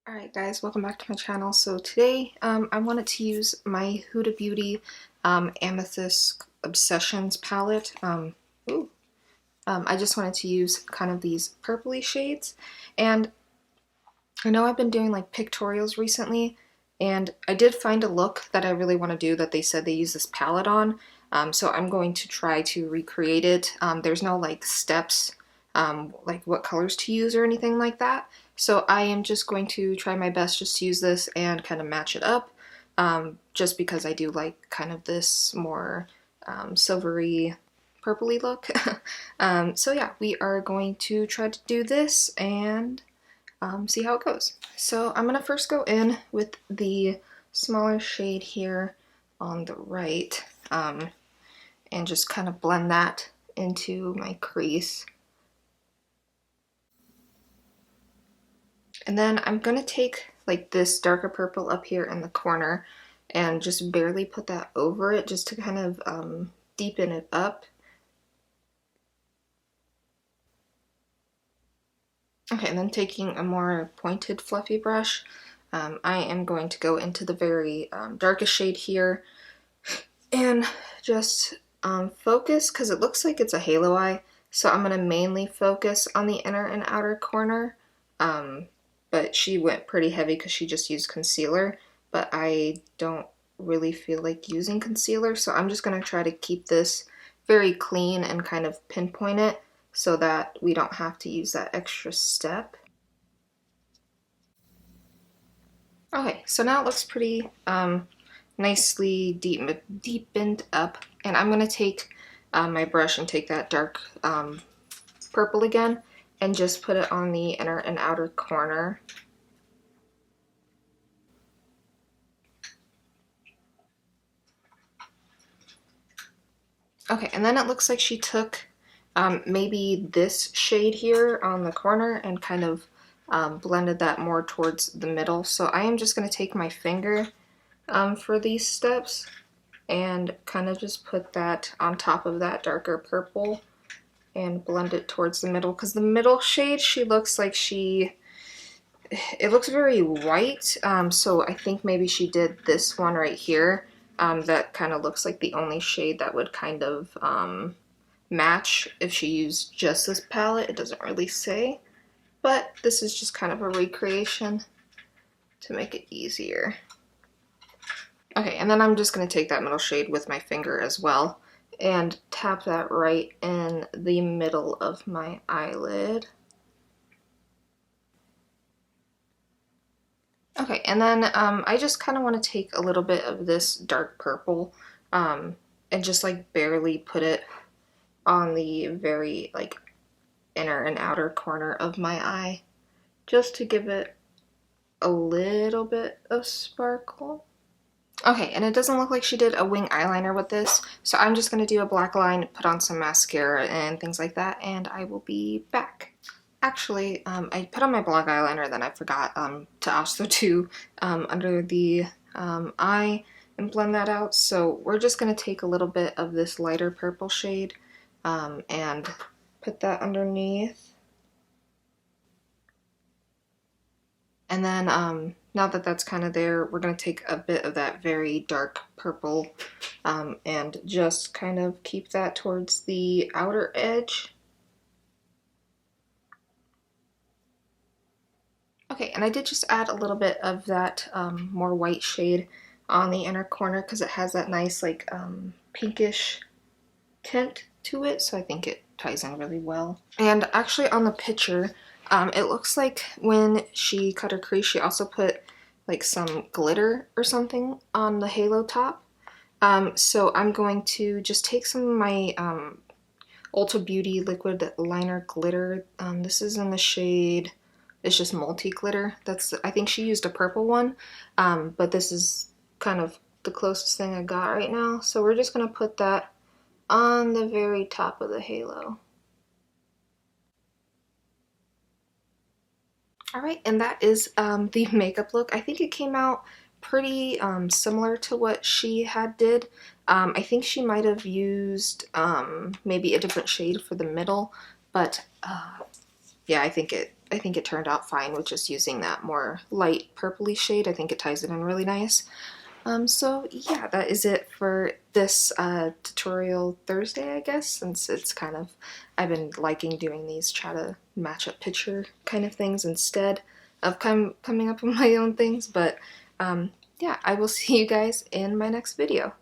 Alright guys, welcome back to my channel. So today I wanted to use my Huda Beauty Amethyst Obsessions palette. I just wanted to use kind of these purpley shades, and I know I've been doing like pictorials recently, and I did find a look that I really want to do that they said they use this palette on, so I'm going to try to recreate it. There's no like steps, like what colors to use or anything like that, so I am just going to try my best just to use this and kind of match it up, just because I do like kind of this more silvery purpley look. So yeah, we are going to try to do this and see how it goes. So I'm gonna first go in with the smaller shade here on the right, and just kind of blend that into my crease. And then I'm gonna take like this darker purple up here in the corner and just barely put that over it just to kind of deepen it up. Okay, and then taking a more pointed fluffy brush, I am going to go into the very darkest shade here and just focus, because it looks like it's a halo eye, so I'm going to mainly focus on the inner and outer corner, but she went pretty heavy because she just used concealer, but I don't really feel like using concealer, so I'm just going to try to keep this very clean and kind of pinpoint it, so that we don't have to use that extra step. Okay, so now it looks pretty nicely deepened up, and I'm going to take my brush and take that dark purple again and just put it on the inner and outer corner. Okay, and then it looks like she took maybe this shade here on the corner and kind of blended that more towards the middle. So I am just going to take my finger for these steps and kind of just put that on top of that darker purple and blend it towards the middle, because the middle shade, she looks like it looks very white, so I think maybe she did this one right here. That kind of looks like the only shade that would kind of match if she used just this palette. It doesn't really say, but this is just kind of a recreation to make it easier. Okay, and then I'm just going to take that middle shade with my finger as well and tap that right in the middle of my eyelid. Okay, and then I just kind of want to take a little bit of this dark purple and just like barely put it on the very like inner and outer corner of my eye, just to give it a little bit of sparkle. Okay, and it doesn't look like she did a wing eyeliner with this, so I'm just going to do a black line, put on some mascara and things like that, and I will be back. Actually, I put on my black eyeliner, then I forgot to also do under the eye and blend that out, so we're just going to take a little bit of this lighter purple shade and put that underneath. And then now that that's kind of there, we're going to take a bit of that very dark purple and just kind of keep that towards the outer edge. Okay, and I did just add a little bit of that more white shade on the inner corner because it has that nice like pinkish tint to it, so I think it ties in really well. And actually on the picture, it looks like when she cut her crease, she also put like some glitter or something on the halo top. So I'm going to just take some of my Ulta Beauty liquid liner glitter. This is in the shade, it's just multi glitter. I think she used a purple one, but this is kind of the closest thing I got right now. So we're just gonna put that on the very top of the halo. Alright, and that is the makeup look. I think it came out pretty similar to what she had did. I think she might have used maybe a different shade for the middle, but yeah, I think it I think it turned out fine with just using that more light purpley shade. I think it ties it in really nice. So yeah, that is it for this tutorial Thursday, I guess, since it's kind of, I've been liking doing these try to match up picture kind of things instead of coming up with my own things, but yeah, I will see you guys in my next video.